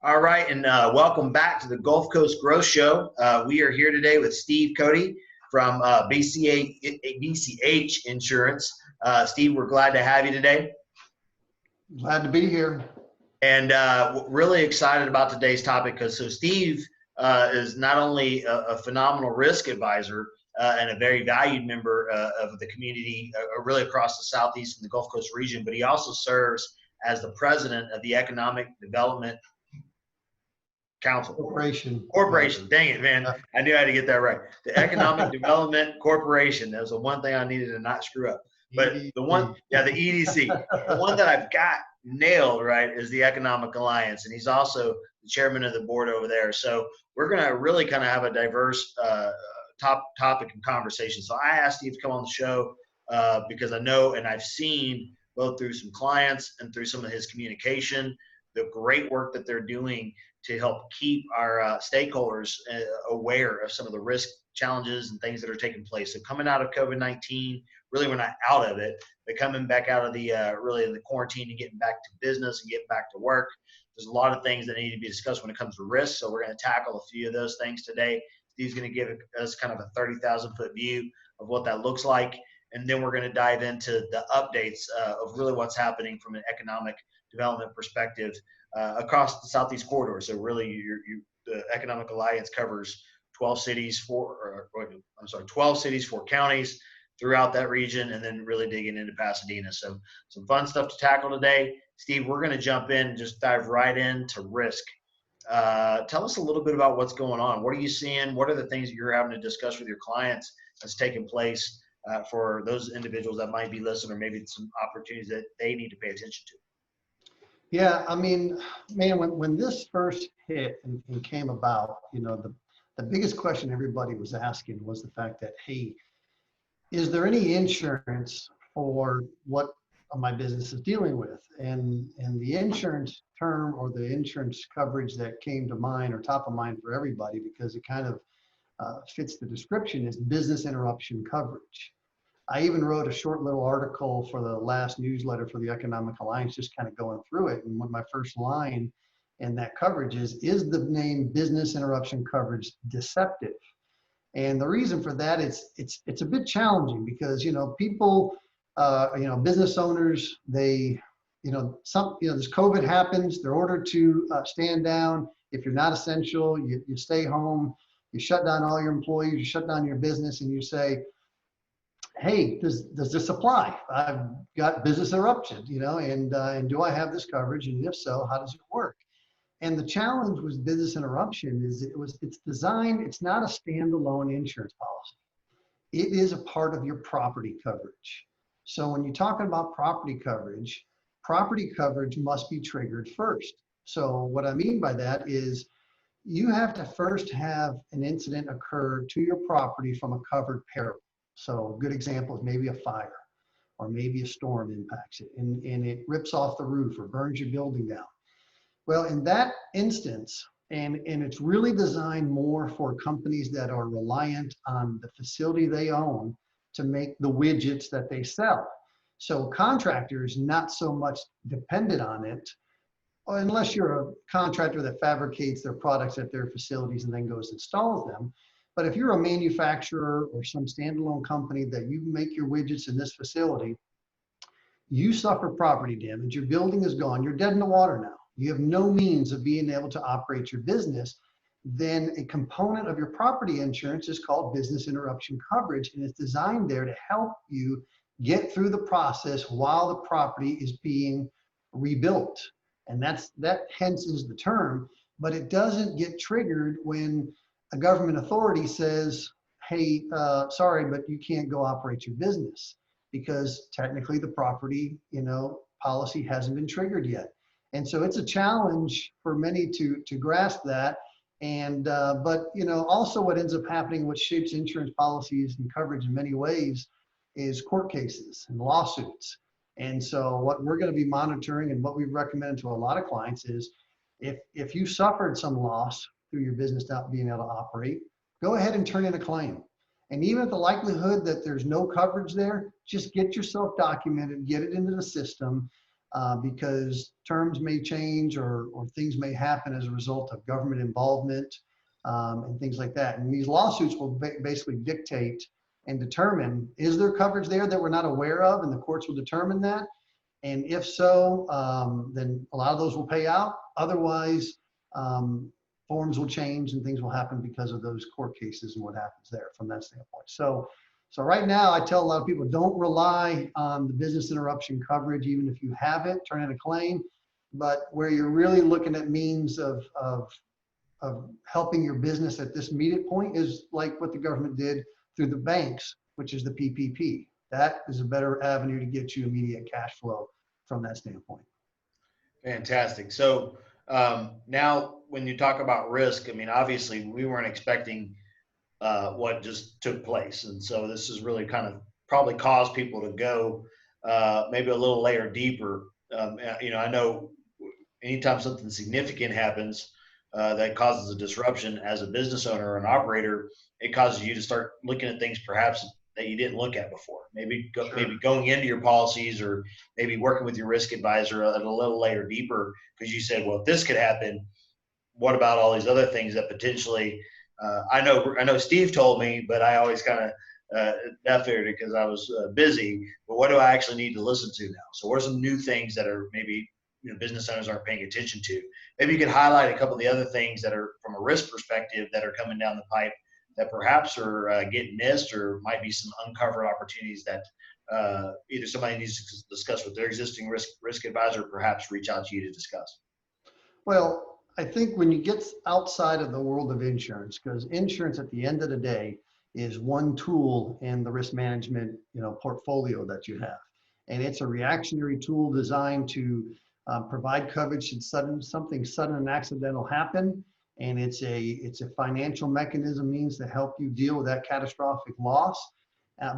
All right, and welcome back to the Gulf Coast Growth Show. We are here today with Steve Cote from BCH Insurance. Steve, we're glad to have you today. Glad to be here. And really excited about today's topic because Steve is not only a phenomenal risk advisor and a very valued member of the community really across the Southeast and the Gulf Coast region, but he also serves as the president of the Economic Development Council. Corporation. Dang it, man. I knew I had to get that right. The Economic Development Corporation. That was the one thing I needed to not screw up. But the one, the EDC. The one that I've got nailed, right, is the Economic Alliance. And he's also the chairman of the board over there. So we're going to really kind of have a diverse topic and conversation. So I asked Steve to come on the show because I know and I've seen both through some clients and through some of his communication, the great work that they're doing to help keep our stakeholders aware of some of the risk challenges and things that are taking place. So coming out of COVID-19, really we're not out of it, but coming back out of the really the quarantine and getting back to business and getting back to work. There's a lot of things that need to be discussed when it comes to risk. So we're going to tackle a few of those things today. Steve's going to give us kind of a 30,000 foot view of what that looks like. And then we're going to dive into the updates of really what's happening from an economic development perspective across the Southeast corridor. So really the Economic Alliance covers 12 cities, 4 counties throughout that region, and then really digging into Pasadena. So some fun stuff to tackle today. Steve, we're going to jump in and just dive right into risk. Tell us a little bit about what's going on. What are you seeing? What are the things that you're having to discuss with your clients that's taking place for those individuals that might be listening, or maybe some opportunities that they need to pay attention to? Yeah, I mean, man, when this first hit and came about, you know, the biggest question everybody was asking was the fact that, hey, is there any insurance for what my business is dealing with? And the insurance term or the insurance coverage that came to mind or top of mind for everybody, because it kind of fits the description, is business interruption coverage. I even wrote a short little article for the last newsletter for the Economic Alliance, just kind of going through it. And one of my first line in that coverage is the name business interruption coverage deceptive? And the reason for that is it's a bit challenging because, you know, people, business owners, this COVID happens, they're ordered to stand down. If you're not essential, you stay home, you shut down all your employees, you shut down your business, and you say, hey, does this apply? I've got business interruption, and do I have this coverage? And if so, how does it work? And the challenge with business interruption is it's designed, it's not a standalone insurance policy. It is a part of your property coverage. So when you're talking about property coverage must be triggered first. So what I mean by that is you have to first have an incident occur to your property from a covered peril. So a good example is maybe a fire, or maybe a storm impacts it and it rips off the roof or burns your building down. Well, in that instance, and it's really designed more for companies that are reliant on the facility they own to make the widgets that they sell. So contractors not so much dependent on it, unless you're a contractor that fabricates their products at their facilities and then goes and installs them. But if you're a manufacturer or some standalone company that you make your widgets in this facility, you suffer property damage, your building is gone, you're dead in the water now. You have no means of being able to operate your business, then a component of your property insurance is called business interruption coverage, and it's designed there to help you get through the process while the property is being rebuilt. And that hence is the term, but it doesn't get triggered when a government authority says, hey, sorry, but you can't go operate your business because technically the property, policy hasn't been triggered yet. And so it's a challenge for many to grasp that. And, but also what ends up happening, what shapes insurance policies and coverage in many ways, is court cases and lawsuits. And so what we're going to be monitoring and what we've recommended to a lot of clients is if you suffered some loss through your business not being able to operate, go ahead and turn in a claim. And even at the likelihood that there's no coverage there, just get yourself documented, get it into the system. because terms may change or things may happen as a result of government involvement and things like that. And these lawsuits will basically dictate and determine, is there coverage there that we're not aware of? And the courts will determine that. And if so, then a lot of those will pay out. Otherwise, forms will change and things will happen because of those court cases and what happens there from that standpoint. So right now, I tell a lot of people, don't rely on the business interruption coverage, even if you have it, turn in a claim. But where you're really looking at means of helping your business at this immediate point is like what the government did through the banks, which is the PPP. That is a better avenue to get you immediate cash flow from that standpoint. Fantastic. So now when you talk about risk, I mean, obviously we weren't expecting what just took place. And so this has really kind of probably caused people to go maybe a little layer deeper. I know anytime something significant happens that causes a disruption as a business owner or an operator, it causes you to start looking at things perhaps that you didn't look at before. Maybe going into your policies or maybe working with your risk advisor at a little layer deeper, because you said, well, if this could happen, what about all these other things that potentially I know Steve told me, but I always kind of not figured it because I was busy. But what do I actually need to listen to now? So what are some new things that are maybe business owners aren't paying attention to? Maybe you could highlight a couple of the other things that are from a risk perspective that are coming down the pipe that perhaps are getting missed, or might be some uncovered opportunities that either somebody needs to discuss with their existing risk advisor, or perhaps reach out to you to discuss. Well, I think when you get outside of the world of insurance, because insurance at the end of the day is one tool in the risk management portfolio that you have. And it's a reactionary tool designed to provide coverage should something sudden and accidental happen. And it's a financial mechanism, means to help you deal with that catastrophic loss.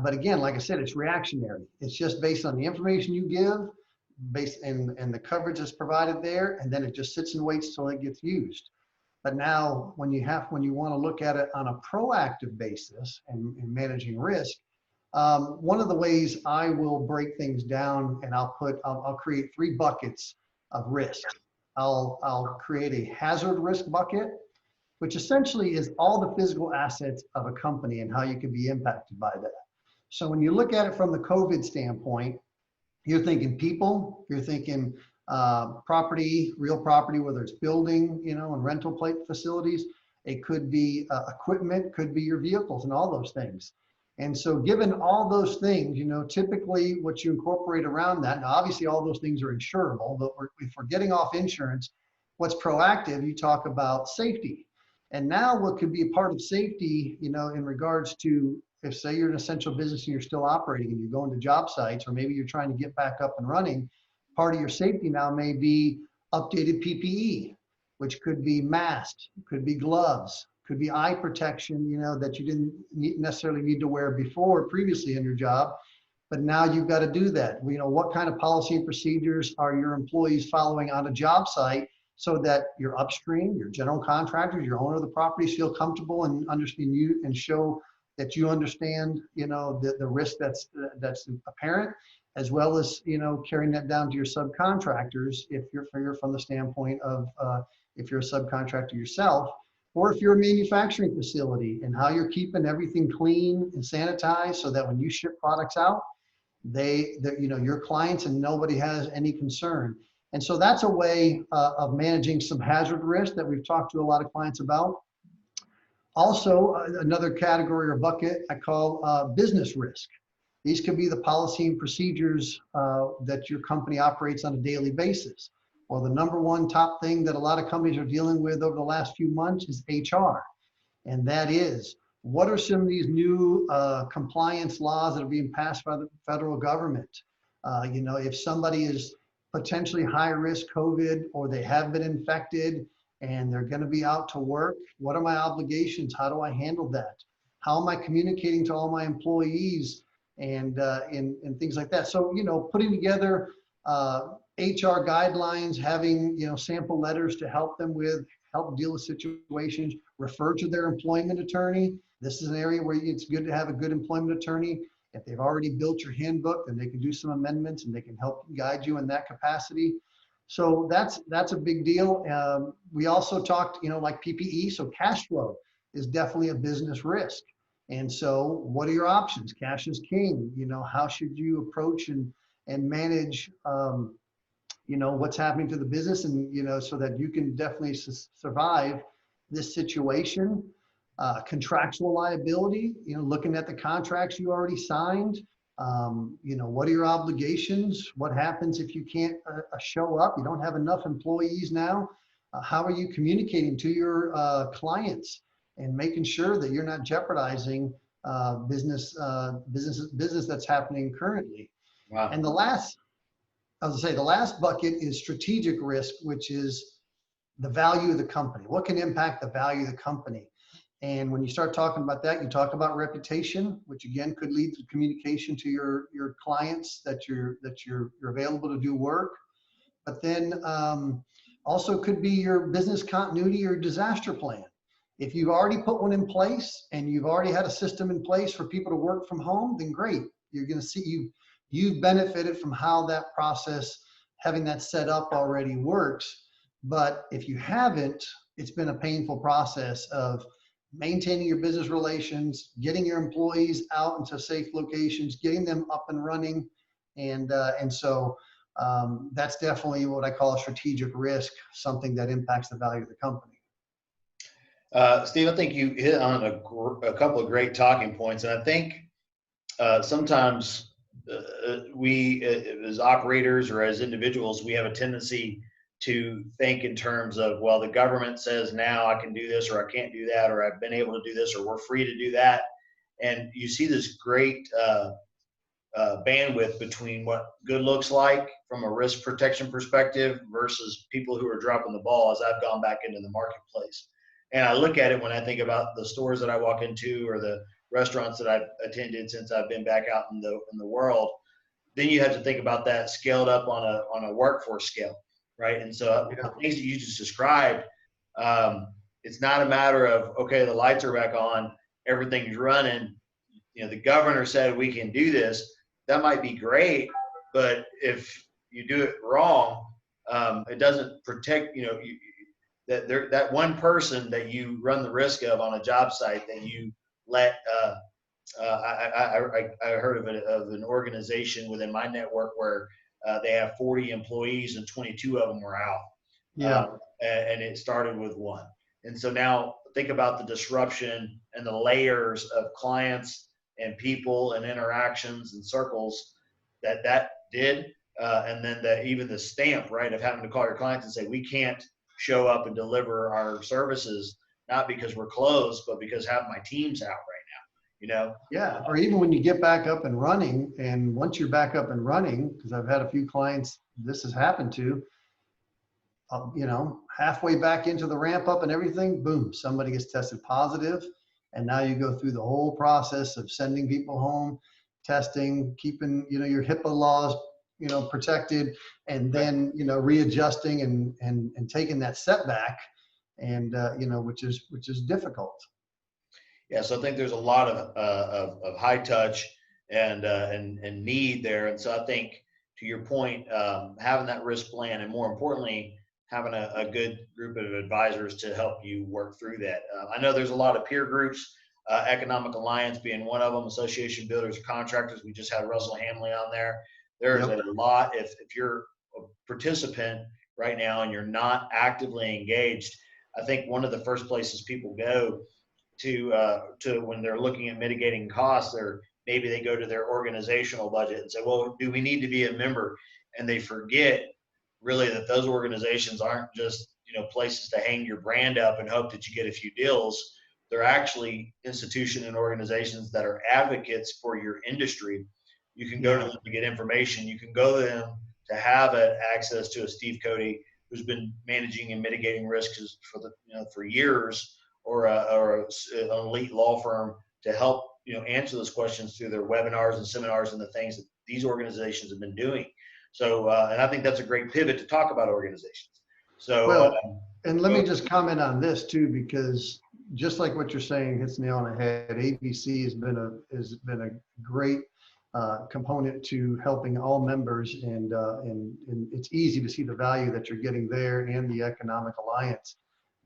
But again, like I said, it's reactionary. It's just based on the information you give, based and the coverage that's provided there, and then it just sits and waits till it gets used. But now when you want to look at it on a proactive basis and managing risk, one of the ways I will break things down, and I'll create 3 buckets of risk. I'll create a hazard risk bucket, which essentially is all the physical assets of a company and how you can be impacted by that. So when you look at it from the COVID standpoint, you're thinking people, you're thinking property, real property, whether it's building, and rental plate facilities. It could be equipment, could be your vehicles and all those things. And so given all those things, typically what you incorporate around that, now obviously all those things are insurable, but if we're getting off insurance, what's proactive, you talk about safety. And now what could be a part of safety, in regards to, if say you're an essential business and you're still operating and you're going to job sites, or maybe you're trying to get back up and running, part of your safety now may be updated PPE, which could be masks, could be gloves, could be eye protection, that you didn't necessarily need to wear previously in your job, but now you've got to do that. What kind of policy and procedures are your employees following on a job site so that your upstream, your general contractors, your owner of the properties feel comfortable and understand you and show that you understand, the risk that's apparent, as well as, carrying that down to your subcontractors if you're from the standpoint of if you're a subcontractor yourself, or if you're a manufacturing facility, and how you're keeping everything clean and sanitized so that when you ship products out, your clients and nobody has any concern. And so that's a way of managing some hazard risk that we've talked to a lot of clients about. Also, another category or bucket I call business risk. These could be the policy and procedures that your company operates on a daily basis. Well, the number one top thing that a lot of companies are dealing with over the last few months is HR. And that is, what are some of these new compliance laws that are being passed by the federal government? If somebody is potentially high risk COVID, or they have been infected and they're going to be out to work, what are my obligations? How do I handle that? How am I communicating to all my employees and things like that? So, putting together HR guidelines, having, sample letters to help deal with situations, refer to their employment attorney. This is an area where it's good to have a good employment attorney If they've already built your handbook, then they can do some amendments and they can help guide you in that capacity. So that's a big deal. We also talked, like PPE, so cash flow is definitely a business risk. And so what are your options? Cash is king. How should you approach and manage, what's happening to the business, and, so that you can definitely survive this situation. Contractual liability, looking at the contracts you already signed. What are your obligations? What happens if you can't show up? You don't have enough employees now. How are you communicating to your clients and making sure that you're not jeopardizing business that's happening currently? Wow. And the last bucket is strategic risk, which is the value of the company. What can impact the value of the company? And when you start talking about that, you talk about reputation, which again could lead to communication to your clients that you're available to do work. But then also could be your business continuity or disaster plan. If you've already put one in place and you've already had a system in place for people to work from home, then great. You're going to see you've benefited from how that process, having that set up already works. But if you haven't, it's been a painful process of maintaining your business relations, getting your employees out into safe locations, getting them up and running. And so that's definitely what I call a strategic risk, something that impacts the value of the company. Steve, I think you hit on a couple of great talking points. And I think sometimes we as operators or as individuals, we have a tendency to think in terms of, well, the government says now I can do this, or I can't do that, or I've been able to do this, or we're free to do that. And you see this great bandwidth between what good looks like from a risk protection perspective versus people who are dropping the ball as I've gone back into the marketplace. And I look at it when I think about the stores that I walk into or the restaurants that I've attended since I've been back out in the world. Then you have to think about that scaled up on a workforce scale. Right. And so the things that you just described, it's not a matter of, okay, the lights are back on, everything's running. The governor said we can do this. That might be great, but if you do it wrong, it doesn't protect, that one person that you run the risk of on a job site that you let, I heard of an organization within my network where they have 40 employees and 22 of them were out. Yeah. And it started with one. And so now think about the disruption and the layers of clients and people and interactions and circles that did. And then even the stamp, right, of having to call your clients and say, we can't show up and deliver our services, not because we're closed, but because half my team's out right now. Yeah, or even when you get back up and running, and once you're back up and running, because I've had a few clients this has happened to, halfway back into the ramp up and everything, boom, somebody gets tested positive, and now you go through the whole process of sending people home, testing, keeping your HIPAA laws protected, and then readjusting and taking that setback, and which is difficult. Yeah, so I think there's a lot of high touch and need there, and so I think to your point, having that risk plan, and more importantly, having a good group of advisors to help you work through that. I know there's a lot of peer groups, Economic Alliance being one of them, Association Builders of Contractors. We just had Russell Hamley on there. There's a lot. If you're a participant right now and you're not actively engaged, I think one of the first places people go to when they're looking at mitigating costs, or maybe they go to their organizational budget and say, well, do we need to be a member? And they forget really that those organizations aren't just places to hang your brand up and hope that you get a few deals. They're actually institutions and organizations that are advocates for your industry. You can go to them to get information. You can go to them to have access to a Steve Cote who's been managing and mitigating risks for years, or an elite law firm to help answer those questions through their webinars and seminars and the things that these organizations have been doing. So, and I think that's a great pivot to talk about organizations. So, and let me just comment on this too, because just like what you're saying hits the nail on the head. ABC has been a great component to helping all members, and it's easy to see the value that you're getting there and the economic alliance.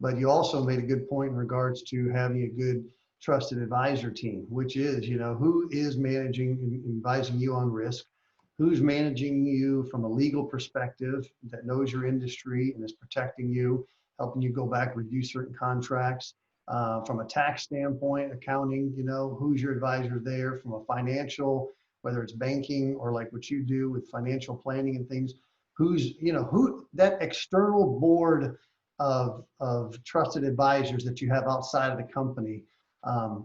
But you also made a good point in regards to having a good trusted advisor team, which is, who is managing and advising you on risk, who's managing you from a legal perspective that knows your industry and is protecting you, helping you go back, review certain contracts. From a tax standpoint, accounting, who's your advisor there. From a financial, whether it's banking or like what you do with financial planning and things, who's, who that external board of trusted advisors that you have outside of the company.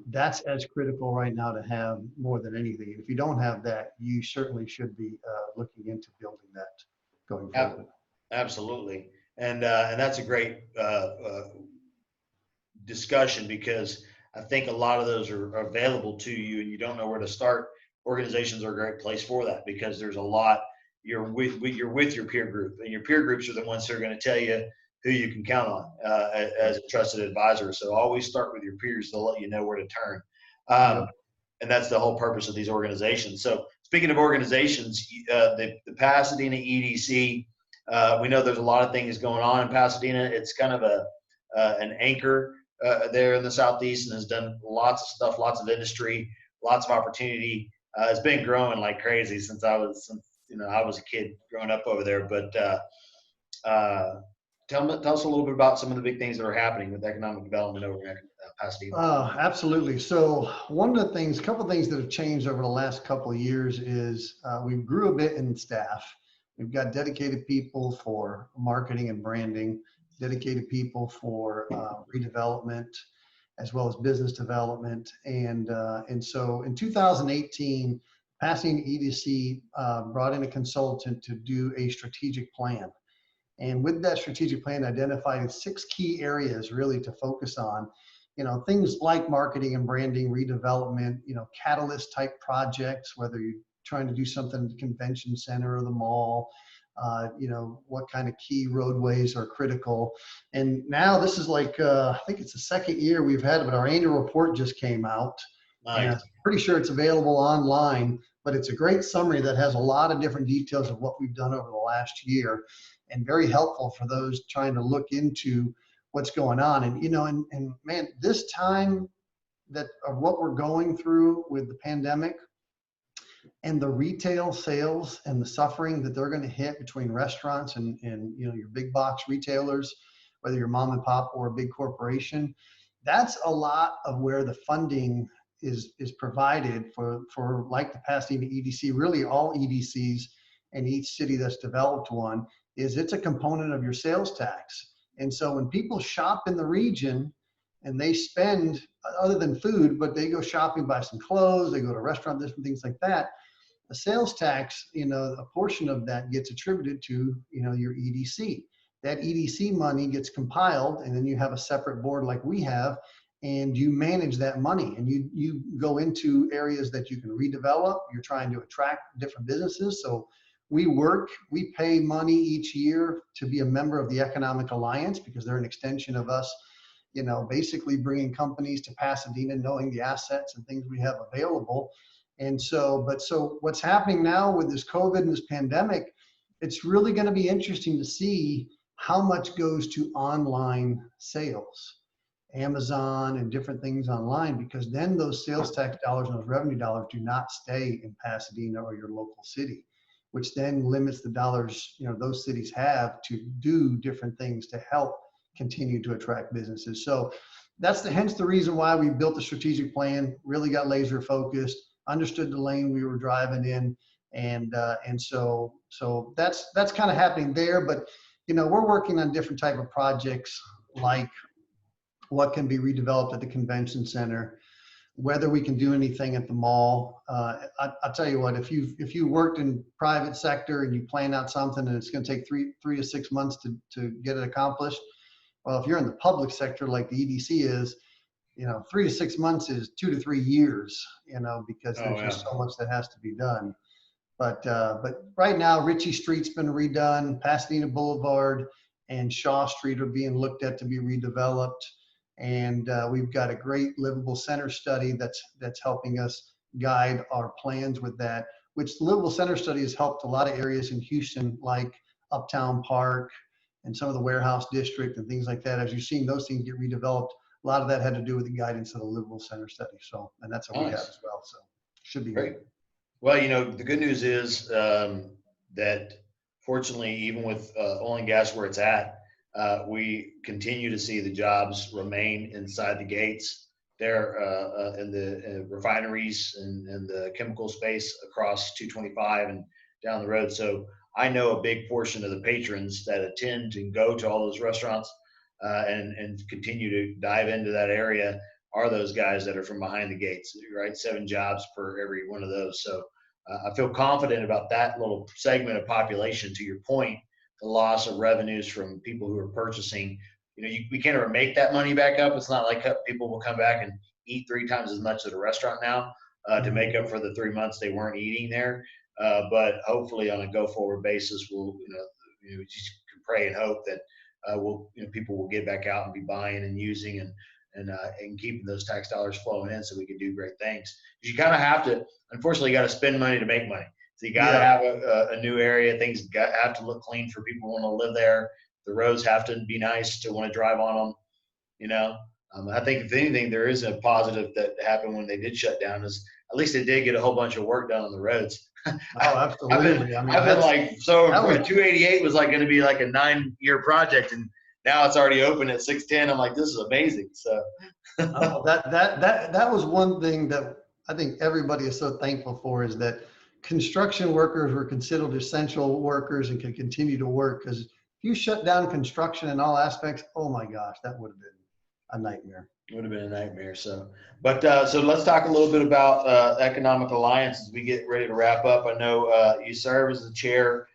That's as critical right now to have more than anything. If you don't have that, you certainly should be looking into building that going forward. Absolutely. And that's a great discussion, because I think a lot of those are available to you and you don't know where to start. Organizations are a great place for that, because there's a lot. You're with your peer group, and your peer groups are the ones who are going to tell you who you can count on as a trusted advisor. So always start with your peers. They'll let you know where to turn. And that's the whole purpose of these organizations. So speaking of organizations, the Pasadena EDC, we know there's a lot of things going on in Pasadena. It's kind of an anchor there in the Southeast, and has done lots of stuff, lots of industry, lots of opportunity. It's been growing like crazy since I was a kid growing up over there. But tell us a little bit about some of the big things that are happening with economic development over in Pasadena. Absolutely. So one of the things, a couple of things that have changed over the last couple of years is we grew a bit in staff. We've got dedicated people for marketing and branding, dedicated people for redevelopment, as well as business development. And so in 2018, Pasadena EDC brought in a consultant to do a strategic plan. And with that strategic plan, identified 6 key areas really to focus on, things like marketing and branding, redevelopment, catalyst type projects, whether you're trying to do something at the convention center or the mall, what kind of key roadways are critical. And now this is like, I think it's the second year we've had it, but our annual report just came out. Nice. And I'm pretty sure it's available online, but it's a great summary that has a lot of different details of what we've done over the last year, and very helpful for those trying to look into what's going on. And, and man, this time of what we're going through with the pandemic, and the retail sales and the suffering that they're going to hit between restaurants and your big box retailers, whether you're mom and pop or a big corporation, that's a lot of where the funding is provided for like the Pasadena EDC, really all EDCs in each city that's developed one, is it's a component of your sales tax. And so when people shop in the region and they spend, other than food, but they go shopping, buy some clothes, they go to a restaurant, different things like that, the sales tax, a portion of that gets attributed to, your EDC. That EDC money gets compiled, and then you have a separate board like we have, and you manage that money, and you go into areas that you can redevelop. You're trying to attract different businesses. So we pay money each year to be a member of the Economic Alliance, because they're an extension of us, basically bringing companies to Pasadena, knowing the assets and things we have available. And so what's happening now with this COVID and this pandemic, it's really going to be interesting to see how much goes to online sales, Amazon and different things online, because then those sales tax dollars and those revenue dollars do not stay in Pasadena or your local city, which then limits the dollars, those cities have to do different things to help continue to attract businesses. So that's hence the reason why we built the strategic plan, really got laser focused, understood the lane we were driving in. And so that's kind of happening there. But, we're working on different type of projects, like what can be redeveloped at the convention center, whether we can do anything at the mall. I'll tell you what, if you worked in private sector and you plan out something and it's going to take three to 6 months to get it accomplished, well, if you're in the public sector like the EDC is, 3 to 6 months is 2 to 3 years, because there's just so much that has to be done. But right now, Ritchie Street's been redone, Pasadena Boulevard and Shaw Street are being looked at to be redeveloped. And we've got a great livable center study that's helping us guide our plans with that. which the Livable Center study has helped a lot of areas in Houston, like Uptown Park and some of the warehouse district and things like that. As you've seen those things get redeveloped, a lot of that had to do with the guidance of the Livable Center study. So, and that's what we have as well. So should be Great. good. Well, the good news is that fortunately, even with oil and gas where it's at, we continue to see the jobs remain inside the gates there in the refineries and the chemical space across 225 and down the road. So I know a big portion of the patrons that attend and go to all those restaurants and continue to dive into that area are those guys that are from behind the gates, right? 7 jobs per every one of those. So I feel confident about that little segment of population. To your point, the loss of revenues from people who are purchasing, we can't ever make that money back up. It's not like people will come back and eat 3 times as much at a restaurant now to make up for the 3 months they weren't eating there. But hopefully on a go forward basis, we'll, just pray and hope that people will get back out and be buying and using and keeping those tax dollars flowing in so we can do great things. You kind of have to, unfortunately, you got to spend money to make money. So you got to have a new area. Things have to look clean for people who want to live there. The roads have to be nice to want to drive on them. I think if anything, there is a positive that happened when they did shut down is at least they did get a whole bunch of work done on the roads. Oh, absolutely. I've been like, 288 was like going to be like a 9-year project, and now it's already open at 610. I'm like, this is amazing. So that was one thing that I think everybody is so thankful for, is that construction workers were considered essential workers and could continue to work. Because if you shut down construction in all aspects, oh my gosh, that would have been a nightmare. It would have been a nightmare. So let's talk a little bit about Economic Alliance as we get ready to wrap up. I know you serve as the chair.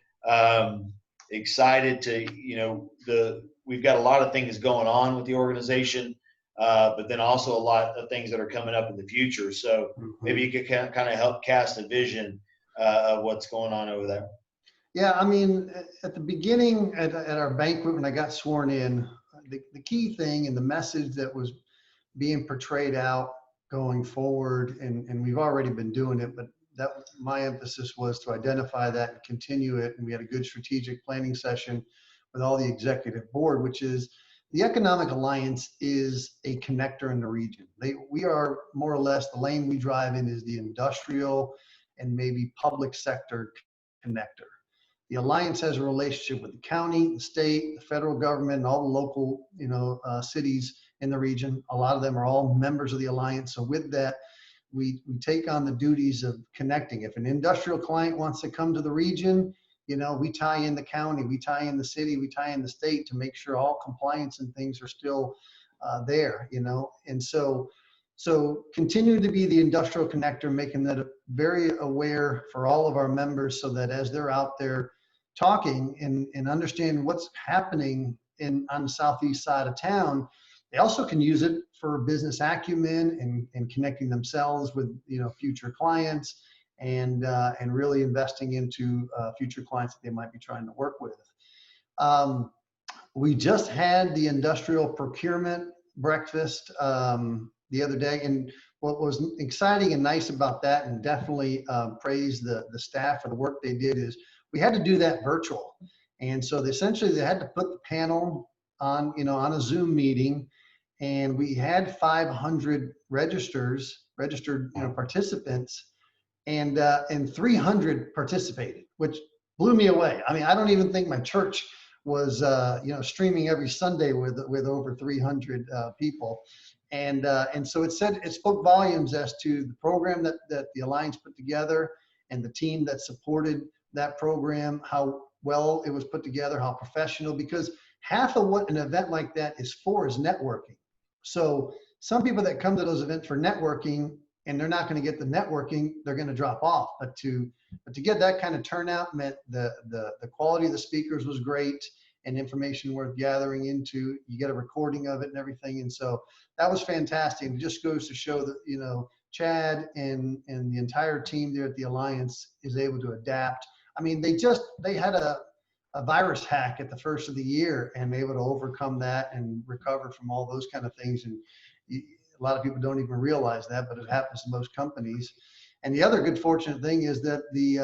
Excited to, we've got a lot of things going on with the organization, but then also a lot of things that are coming up in the future. So maybe you could kind of help cast a vision of what's going on over there. Yeah, I mean, at the beginning at our banquet when I got sworn in, the key thing and the message that was being portrayed out going forward, and we've already been doing it, but that my emphasis was to identify that and continue it. And we had a good strategic planning session with all the executive board, which is the Economic Alliance is a connector in the region. We are more or less, the lane we drive in is the industrial and maybe public sector connector. The Alliance has a relationship with the county, the state, the federal government, and all the local, cities in the region. A lot of them are all members of the Alliance. So with that, we take on the duties of connecting. If an industrial client wants to come to the region, we tie in the county, we tie in the city, we tie in the state to make sure all compliance and things are still there, And so continue to be the industrial connector, making that very aware for all of our members so that as they're out there talking and understand what's happening on the southeast side of town, they also can use it for business acumen and connecting themselves with future clients and really investing into future clients that they might be trying to work with. We just had the industrial procurement breakfast the other day, and what was exciting and nice about that, and definitely praise the staff for the work they did, is we had to do that virtual. And so essentially they had to put the panel on a Zoom meeting, and we had 500 registered participants, and 300 participated, which blew me away. I mean, I don't even think my church was streaming every Sunday with over 300 people. And so it spoke volumes as to the program that the Alliance put together and the team that supported that program, how well it was put together, how professional, because half of what an event like that is networking. So some people that come to those events for networking and they're not going to get the networking, they're going to drop off. But to get that kind of turnout meant the quality of the speakers was great and information worth gathering into. You get a recording of it and everything. And so that was fantastic. It just goes to show that, Chad and the entire team there at the Alliance is able to adapt. I mean, they had a virus hack at the first of the year and able to overcome that and recover from all those kind of things. And a lot of people don't even realize that, but it happens to most companies. And the other good fortunate thing is that the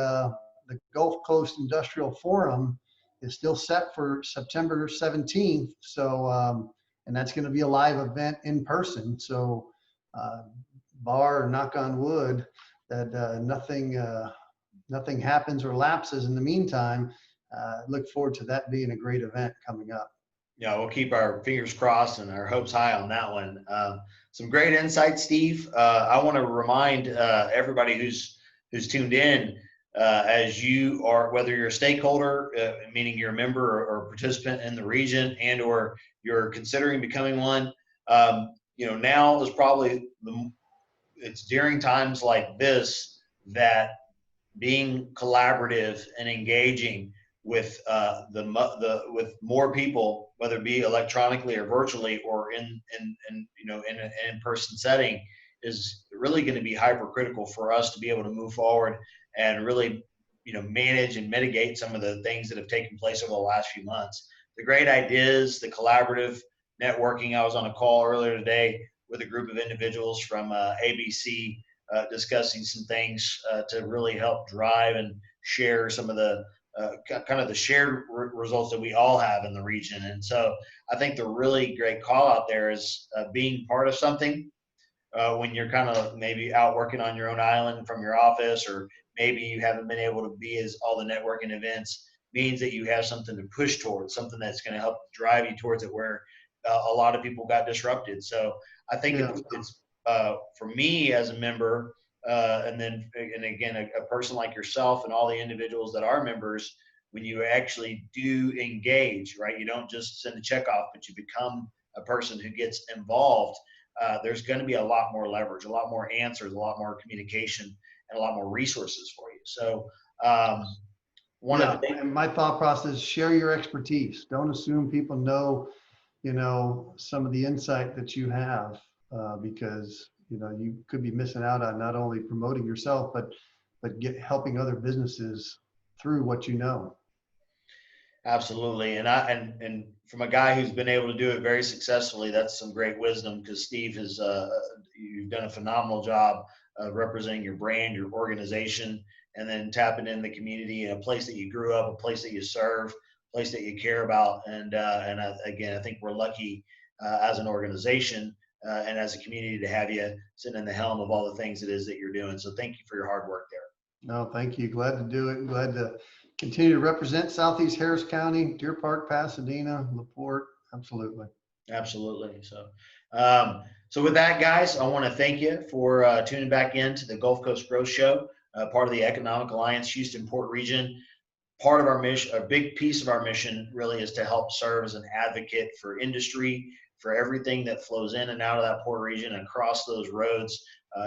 Gulf Coast Industrial Forum is still set for September 17th. So, and that's going to be a live event in person. So, bar, knock on wood, that nothing happens or lapses in the meantime. Look forward to that being a great event coming up. Yeah, we'll keep our fingers crossed and our hopes high on that one. Some great insight, Steve. I want to remind everybody who's tuned in, as you are, whether you're a stakeholder, meaning you're a member or participant in the region, and or you're considering becoming one. Now is probably it's during times like this that being collaborative and engaging with with more people, whether it be electronically or virtually or in an in-person setting, is really going to be hypercritical for us to be able to move forward and really manage and mitigate some of the things that have taken place over the last few months. The great ideas, the collaborative networking. I was on a call earlier today with a group of individuals from ABC, discussing some things to really help drive and share some of the kind of the shared results that we all have in the region. And so I think the really great call out there is being part of something when you're kind of maybe out working on your own island from your office, or maybe you haven't been able to be as all the networking events, means that you have something to push towards, something that's going to help drive you towards it, where a lot of people got disrupted. So I think it's for me as a member, and again, a person like yourself and all the individuals that are members, when you actually do engage, right? You don't just send a check off, but you become a person who gets involved. There's going to be a lot more leverage, a lot more answers, a lot more communication, and a lot more resources for you. So and my thought process: share your expertise. Don't assume people know, some of the insight that you have, because you could be missing out on not only promoting yourself, but helping other businesses through what you know. Absolutely. And from a guy who's been able to do it very successfully, that's some great wisdom, because Steve has you've done a phenomenal job of representing your brand, your organization, and then tapping in the community, a place that you grew up, a place that you serve, a place that you care about. And again, I think we're lucky as an organization and as a community to have you sitting in the helm of all the things it is that you're doing. So thank you for your hard work there. No, thank you. Glad to do it, and glad to continue to represent Southeast Harris County, Deer Park, Pasadena, LaPorte. Absolutely. Absolutely. So with that, guys, I want to thank you for tuning back in to the Gulf Coast Growth Show, part of the Economic Alliance Houston Port Region. Part of our mission, a big piece of our mission, really is to help serve as an advocate for industry, for everything that flows in and out of that port region and across those roads,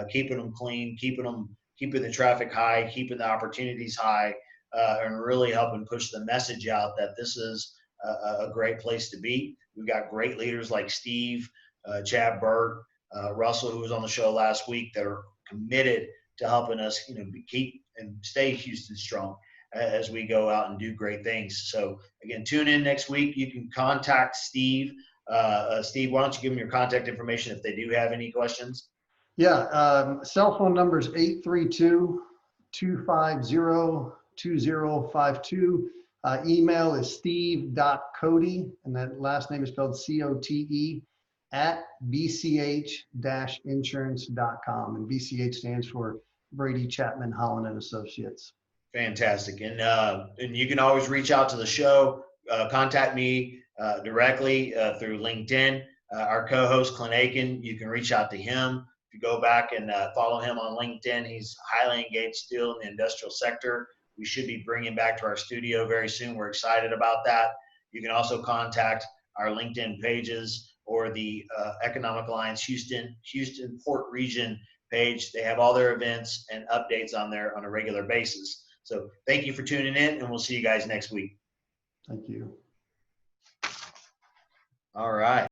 keeping them clean, keeping the traffic high, keeping the opportunities high, and really helping push the message out that this is a great place to be. We've got great leaders like Steve, Chad Burt, Russell, who was on the show last week, that are committed to helping us, keep and stay Houston strong as we go out and do great things. So again, tune in next week. You can contact Steve. Steve, why don't you give them your contact information if they do have any questions? Yeah, cell phone number is 832-250-2052. Email is steve.cote, and that last name is spelled COTE, @bch-insurance.com. And BCH stands for Brady, Chapman, Holland and Associates. Fantastic. And you can always reach out to the show, contact me directly through LinkedIn. Our co-host, Clint Aiken, you can reach out to him. If you go back and follow him on LinkedIn, he's highly engaged still in the industrial sector. We should be bringing back to our studio very soon. We're excited about that. You can also contact our LinkedIn pages or the Economic Alliance Houston Port Region page. They have all their events and updates on there on a regular basis. So thank you for tuning in, and we'll see you guys next week. Thank you. All right.